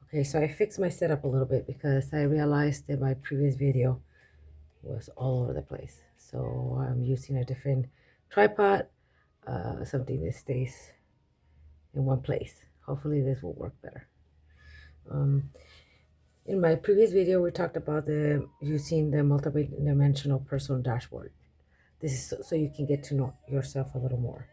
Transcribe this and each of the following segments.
Okay, so I fixed my setup a little bit because I realized that my previous video was all over the place. So I'm using a different tripod, something that stays in one place. Hopefully this will work better. Um, in my previous video, we talked about the using the multi-dimensional personal dashboard. This is so you can get to know yourself a little more.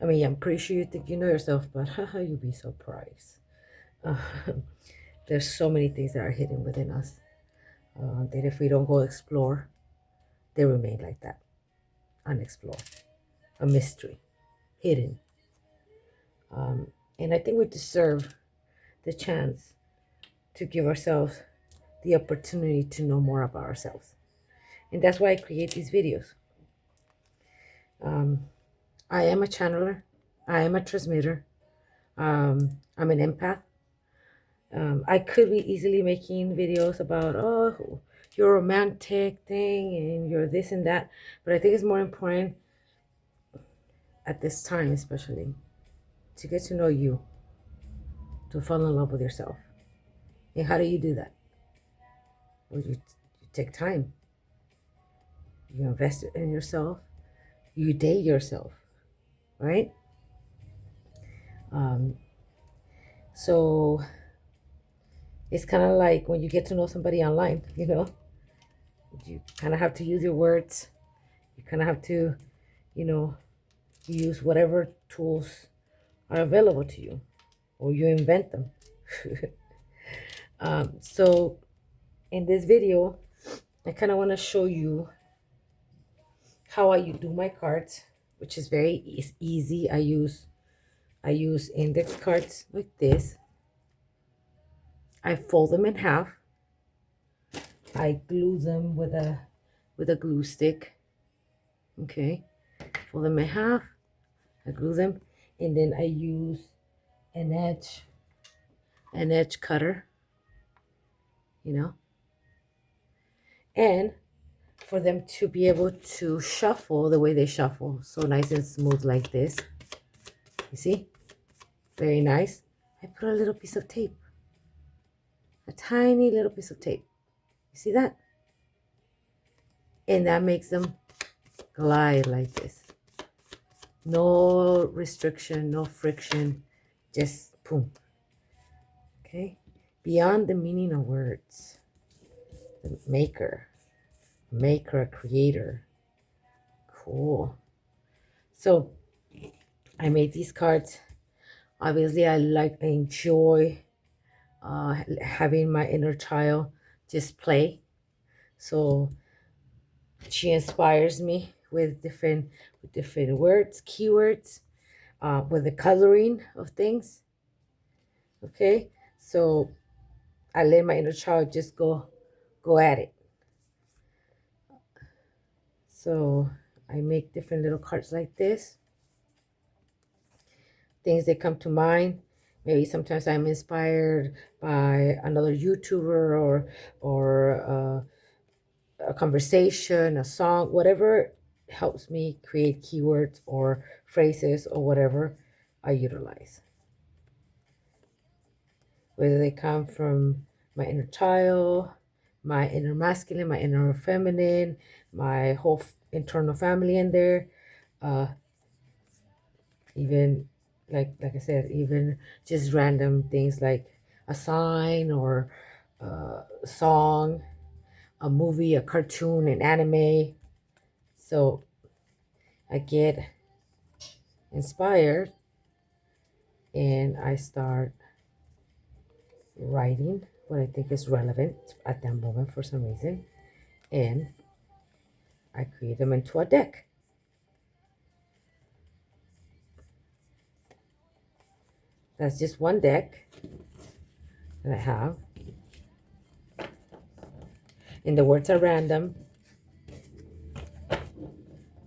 I mean, I'm pretty sure you think you know yourself, but haha, you'll be surprised. Uh, there's so many things that are hidden within us that if we don't go explore, they remain like that, unexplored, a mystery, hidden. And I think we deserve the chance to give ourselves the opportunity to know more about ourselves. And that's why I create these videos. I am a channeler. I am a transmitter. I'm an empath. I could be easily making videos about, oh, you're a romantic thing and you're this and that. But I think it's more important at this time, especially, to get to know you, to fall in love with yourself. And how do you do that? Well, you take time. You invest in yourself. You date yourself, right? Um, so it's kind of like when you get to know somebody online, you kind of have to use your words. You kind of have to, you know, use whatever tools are available to you, or you invent them. So in this video, I kind of want to show you how I do my cards, which is easy. I use index cards like this. I fold them in half. I glue them with a glue stick. Okay, fold them in half. I glue them, and then I use an edge cutter. You know, and for them to be able to shuffle the way they shuffle, so nice and smooth like this. You see, very nice. I put a little piece of tape, a tiny little piece of tape. You see that? And that makes them glide like this. No restriction, no friction, just boom. Okay? Beyond the meaning of words, the maker, creator. Cool. So I made these cards. Obviously, I enjoy having my inner child just play. So she inspires me with different words, keywords, with the coloring of things. Okay, so I let my inner child just go at it. So I make different little cards like this. Things that come to mind. Maybe sometimes I'm inspired by another YouTuber or a conversation, a song, whatever helps me create keywords or phrases or whatever I utilize. Whether they come from my inner child, my inner masculine, my inner feminine, my whole internal family in there, even like I said, even just random things like a sign or a song, a movie, a cartoon, an anime. So I get inspired and I start writing what I think is relevant at that moment for some reason, and I create them into a deck. That's just one deck that I have, and the words are random,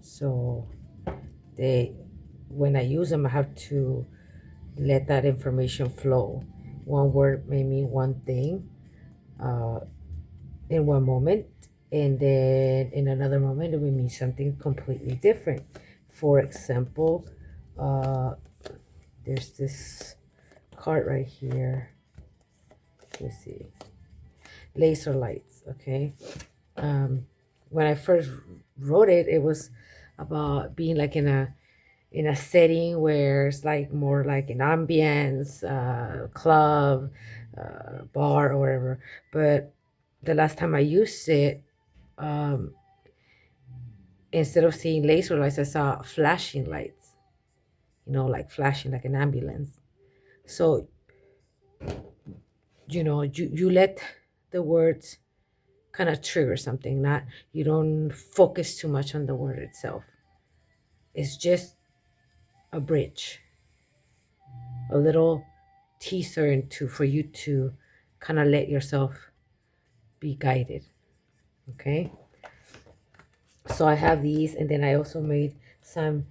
so when I use them, I have to let that information flow. One word may mean one thing in one moment, and then in another moment it will mean something completely different. For example, there's this card right here. let's see, laser lights. Okay. When I first wrote it, it was about being like in a setting where it's like more like an ambience, club, bar, or whatever. But the last time I used it, um, instead of seeing laser lights, I saw flashing lights. Like flashing like an ambulance. So you let the words kind of trigger something. Not You don't focus too much on the word itself. It's just a bridge, a little teaser into for you to kind of let yourself be guided. Okay. So I have these, and then I also made some.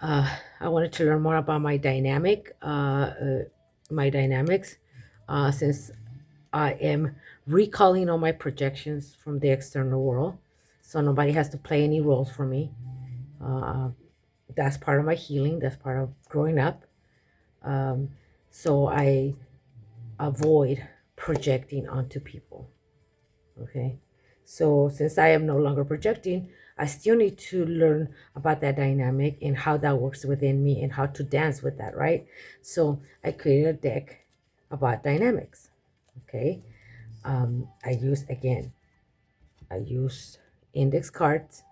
I wanted to learn more about my dynamics, since I am recalling all my projections from the external world, so nobody has to play any roles for me. Uh, that's part of my healing. That's part of growing up. Um, so I avoid projecting onto people. Okay. So since I am no longer projecting, I still need to learn about that dynamic and how that works within me and how to dance with that, right? So I created a deck about dynamics. Okay. I use index cards.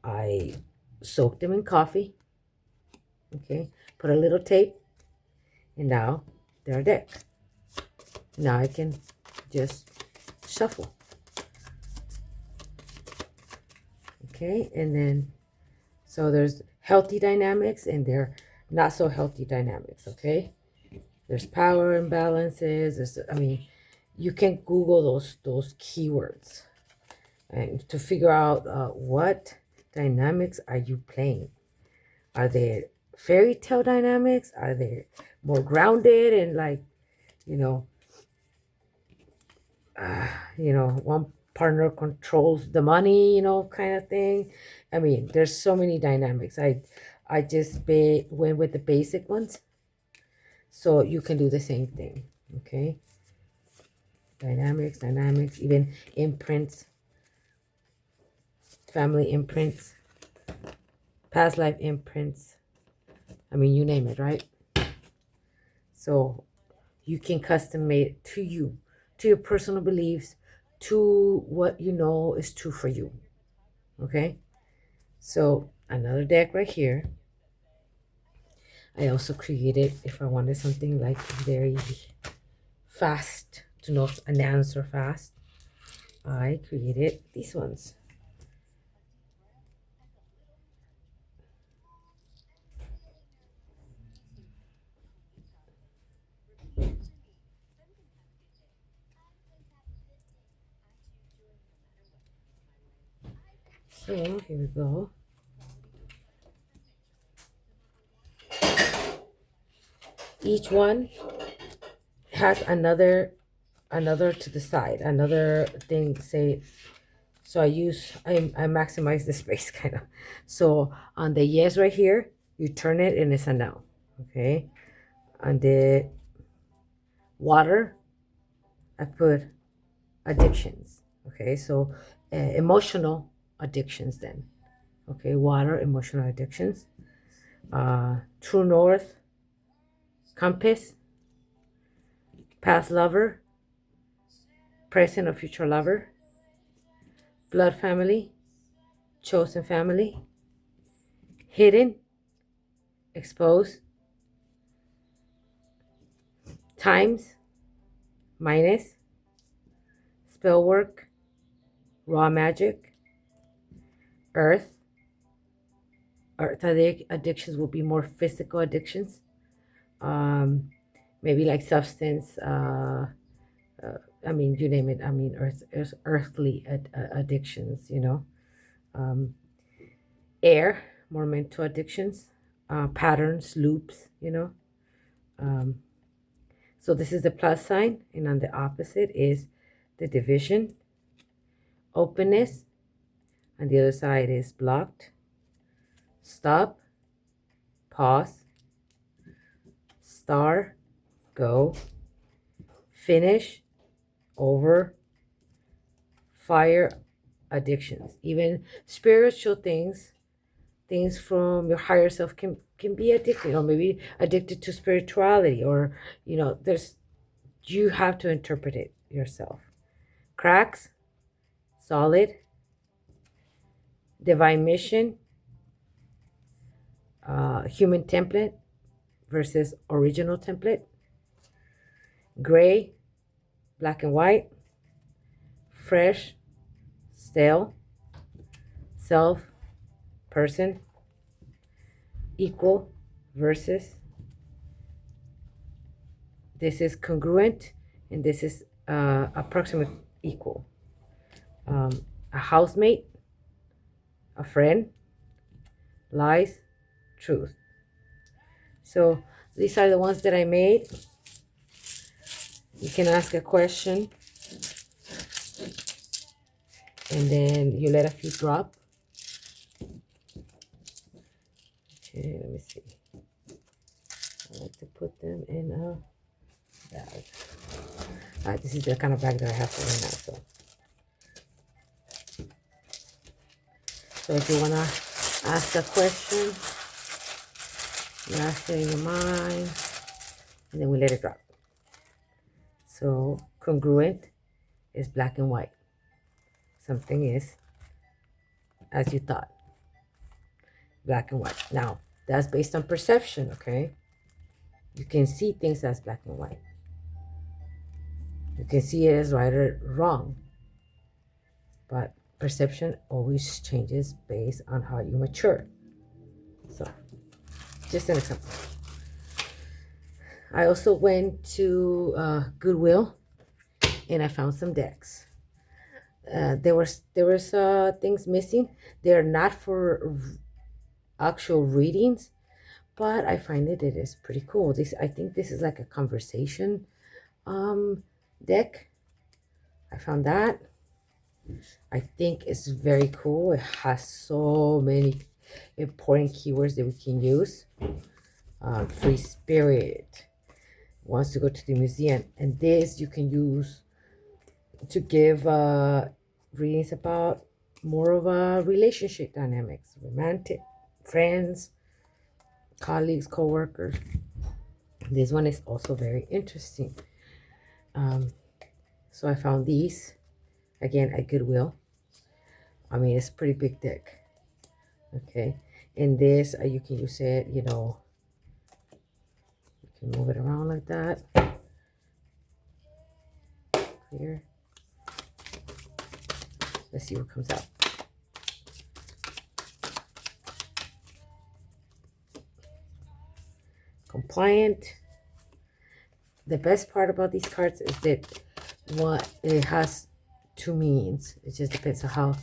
I soak them in coffee. Okay. Put a little tape, and now they're a deck. Now I can just shuffle. Okay. And then so there's healthy dynamics and there not so healthy dynamics. Okay. There's power imbalances. You can Google those keywords and to figure out what dynamics are you playing. Are they fairy tale dynamics? Are they more grounded and like, you know, one partner controls the money, kind of thing. There's so many dynamics. I just went with the basic ones, so you can do the same thing. Okay, dynamics, even imprints, family imprints, past life imprints. You name it, right? So you can custom made it to you, to your personal beliefs, to what you know is true for you. Okay. So another deck right here. I also created, if I wanted something like very fast, to know an answer fast, I created these ones. So here we go. Each one has another to the side, another thing say. So I maximize the space kind of. So on the yes right here, you turn it and it's a no. Okay. On the water, I put addictions. Okay, so emotional addictions then. Okay, water, emotional addictions. True north, compass, past lover, present or future lover, blood family, chosen family, hidden, exposed, times, minus, spell work, raw magic, earth. Earth addictions will be more physical addictions. Um, Maybe like substance. You name it. Earthly addictions. Air, more mental addictions, patterns, loops. Um, so this is the plus sign, and on the opposite is the division, openness, and the other side is blocked, stop, pause, star, go, finish, over, fire, addictions. Even spiritual things from your higher self can be addicted, or maybe addicted to spirituality, or there's you have to interpret it yourself. Cracks, solid, divine mission, human template versus original template, gray, black and white, fresh, stale, self, person, equal versus, this is congruent, and this is approximate equal. A housemate, a friend, lies, truth. So these are the ones that I made. You can ask a question, and then you let a few drop. Okay, let me see. I like to put them in a bag. All right, this is the kind of bag that I have for right now. So if you want to ask a question, you ask it in your mind, and then we let it drop. So congruent is black and white. Something is as you thought. Black and white. Now, that's based on perception, okay? You can see things as black and white. You can see it as right or wrong. But perception always changes based on how you mature. So, just an example. I also went to Goodwill, and I found some decks. There was things missing. They're not for actual readings, but I find it is pretty cool. I think this is like a conversation deck. I found that. I think it's very cool. It has so many important keywords that we can use. Free spirit, wants to go to the museum, and this you can use to give readings about more of a relationship dynamics, romantic, friends, colleagues, co-workers. This one is also very interesting. So I found these again at Goodwill. I mean, it's a pretty big deck. Okay, and this you can use it, you can move it around like that. Clear. Let's see what comes out. Compliant. The best part about these cards is that it has two meanings. It just depends on how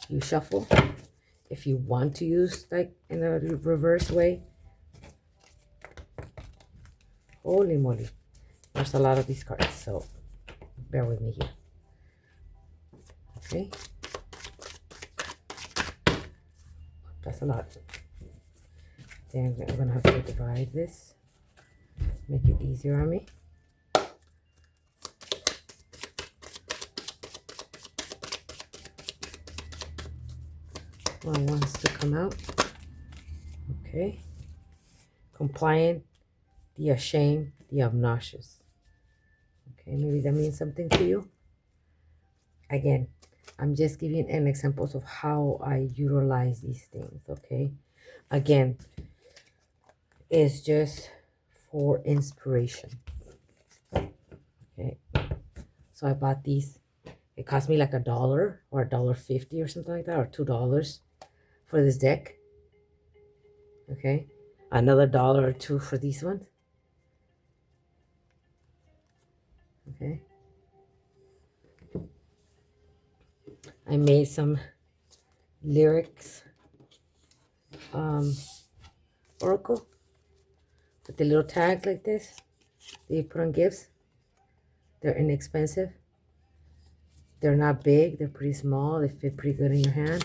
you shuffle. If you want to use like in a reverse way. Holy moly. There's a lot of these cards, so bear with me here. Okay. That's a lot. Then I'm going to have to divide this. Make it easier on me. One wants to come out. Okay. Compliant, the ashamed, the obnoxious. Okay, maybe that means something to you. Again, I'm just giving an examples of how I utilize these things, okay? Again, it's just for inspiration. Okay, so I bought these. It cost me like $1 or $1.50 or something like that, or $2 for this deck. Okay, another $1 or $2 for these ones. Okay, I made some lyrics oracle with the little tags like this that you put on gifts. They're inexpensive. They're not big. They're pretty small. They fit pretty good in your hand.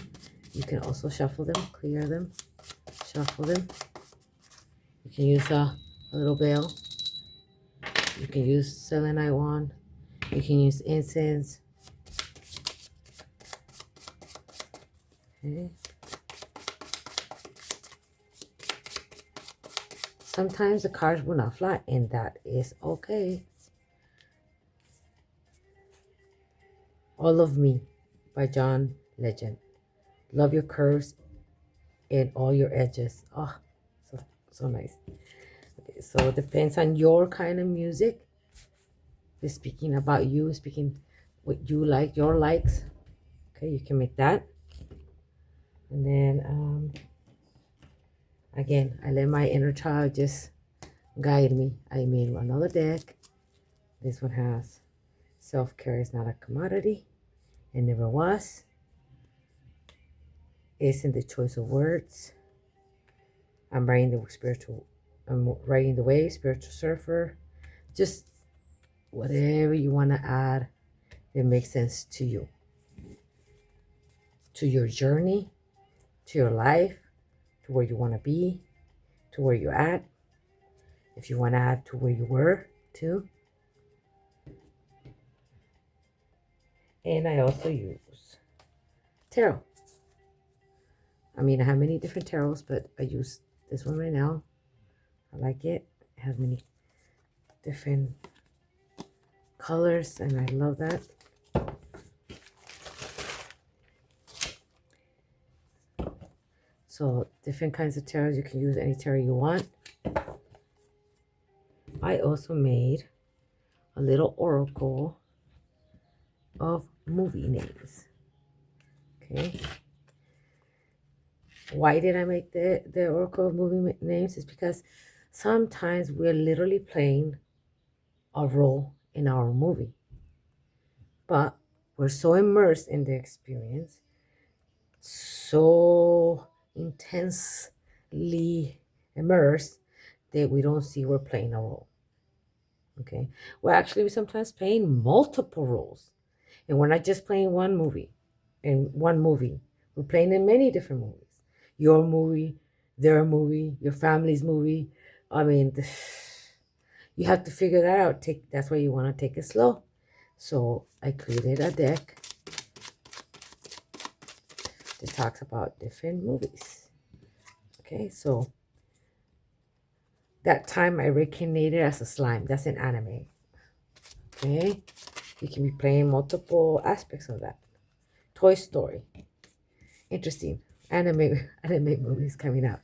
You can also shuffle them, clear them, shuffle them. You can use a little bell. You can use selenite wand. You can use incense. Okay. Sometimes the cards will not fly, and that is okay. All of Me by John Legend. Love your curves and all your edges. Oh, so nice. Okay, so it depends on your kind of music. It's speaking about you, speaking what you like, your likes. Okay, you can make that. And then again, I let my inner child just guide me. I made another deck. This one has self-care is not a commodity. It never was. It's in the choice of words. I'm writing the way, spiritual surfer. Just whatever you want to add that makes sense to you, to your journey, to your life, to where you want to be, to where you're at. If you want to add to where you were, too. And I also use tarot. I mean, I have many different tarots, but I use this one right now. I like it. It has many different colors, and I love that. So different kinds of tarots. You can use any tarot you want. I also made a little oracle of movie names. Okay. Why did I make the oracle of movie names? Is because sometimes we're literally playing a role in our movie, but we're so immersed in the experience, so intensely immersed that we don't see we're playing a role. Okay, we're actually sometimes playing multiple roles, and we're not just playing one movie. We're playing in many different movies. Your movie, their movie, your family's movie. I mean, you have to figure that out. That's why you want to take it slow. So I created a deck that talks about different movies. Okay, so that time I reincarnated as a slime. That's an anime. Okay, you can be playing multiple aspects of that. Toy Story. Interesting. Anime movies coming out.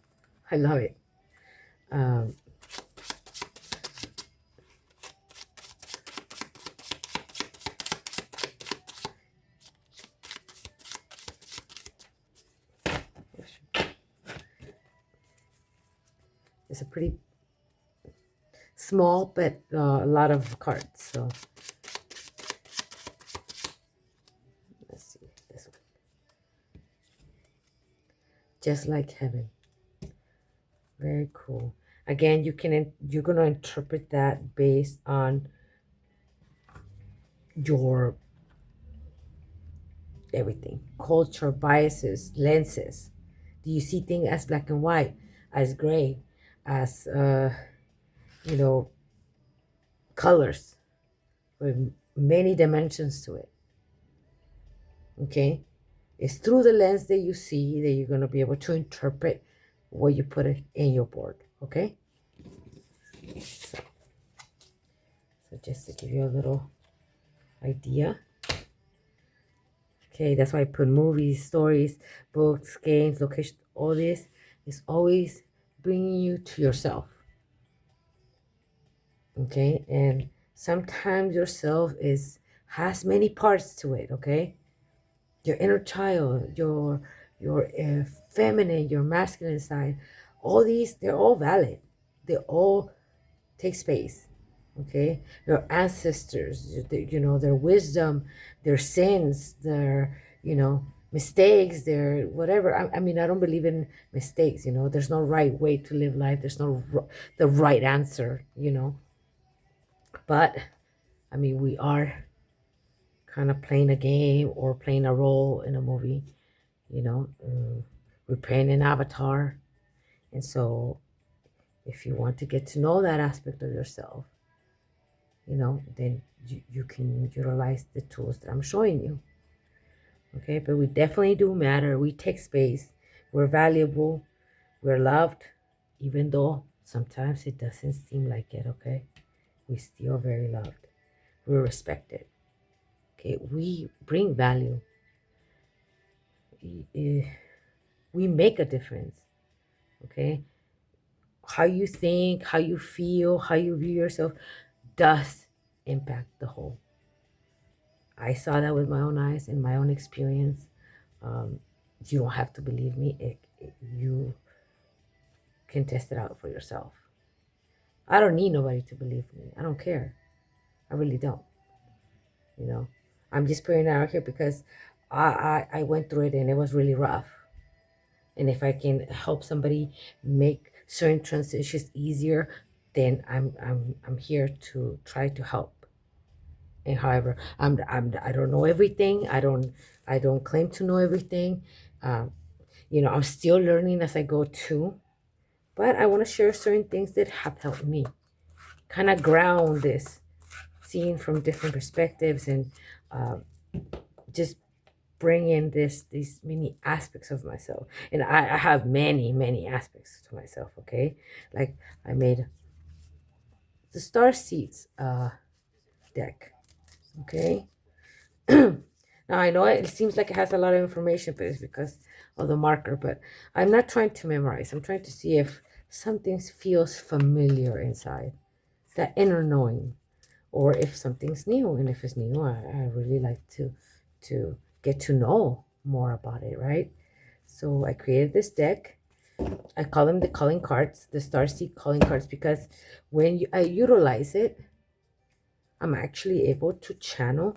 I love it. It's a pretty small, but a lot of cards. So let's see this one. Just Like Heaven. Very cool. Again, you're gonna interpret that based on your everything, culture, biases, lenses. Do you see things as black and white, as gray, as colors with many dimensions to it? Okay, it's through the lens that you see that you're gonna be able to interpret what you put it in your board. Okay, so just to give you a little idea. Okay, that's why I put movies, stories, books, games, location. All this is always bringing you to yourself. Okay, and sometimes yourself has many parts to it. Okay, your inner child, your feminine, your masculine side. All these, they're all valid. They all take space. Okay, your ancestors, their wisdom, their sins, their mistakes, their whatever. I mean, I don't believe in mistakes. There's no right way to live life. There's no the right answer. But I mean, we are kind of playing a game or playing a role in a movie. We're playing an avatar, and so if you want to get to know that aspect of yourself, then you can utilize the tools that I'm showing you. Okay, but we definitely do matter. We take space. We're valuable. We're loved, even though sometimes it doesn't seem like it. Okay, we're still very loved. We're respected. Okay, we bring value. We make a difference. Okay, how you think, how you feel, how you view yourself does impact the whole. I saw that with my own eyes in my own experience. Um, you don't have to believe me. You can test it out for yourself. I don't need nobody to believe me. I don't care. I really don't. You know, I'm just putting it out here because I went through it and it was really rough. And if I can help somebody make certain transitions easier, then I'm here to try to help. And however, I don't know everything. I don't claim to know everything. Um, I'm still learning as I go too. But I want to share certain things that have helped me kind of ground this, seeing from different perspectives, and uh, just bring in these many aspects of myself. And I have many aspects to myself. Okay, like I made the star seeds deck. Okay. Now I know it seems like it has a lot of information, but it's because of the marker. But I'm not trying to memorize. I'm trying to see if something feels familiar inside, that inner knowing, or if something's new. And if it's new, I really like to get to know more about it, right? So I created this deck. I call them the calling cards, the Starseed calling cards, because when I utilize it, I'm actually able to channel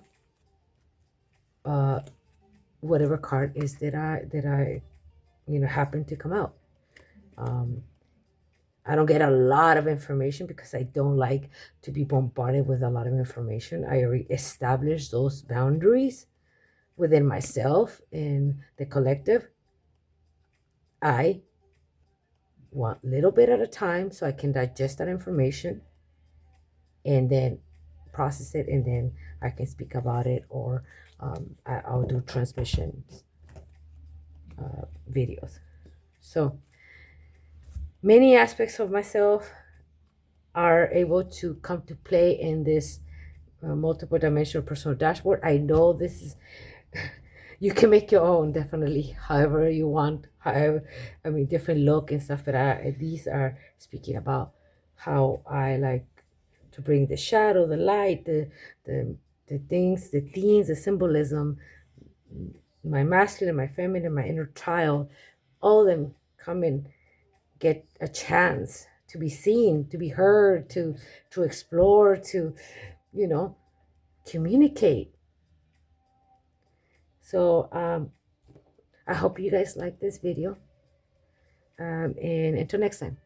uh, whatever card is that I happen to come out. Um, I don't get a lot of information because I don't like to be bombarded with a lot of information. I already established those boundaries within myself and the collective. I want a little bit at a time so I can digest that information and then process it, and then I can speak about it, or I'll do transmissions videos. So many aspects of myself are able to come to play in this multiple dimensional personal dashboard. I know this is you can make your own, definitely, however you want, however, I mean, different look and stuff. But these are speaking about how I like to bring the shadow, the light, the the things, the themes, the symbolism, my masculine, my feminine, my inner child, all of them come and get a chance to be seen, to be heard, to explore, to you know communicate. So I hope you guys like this video, and until next time.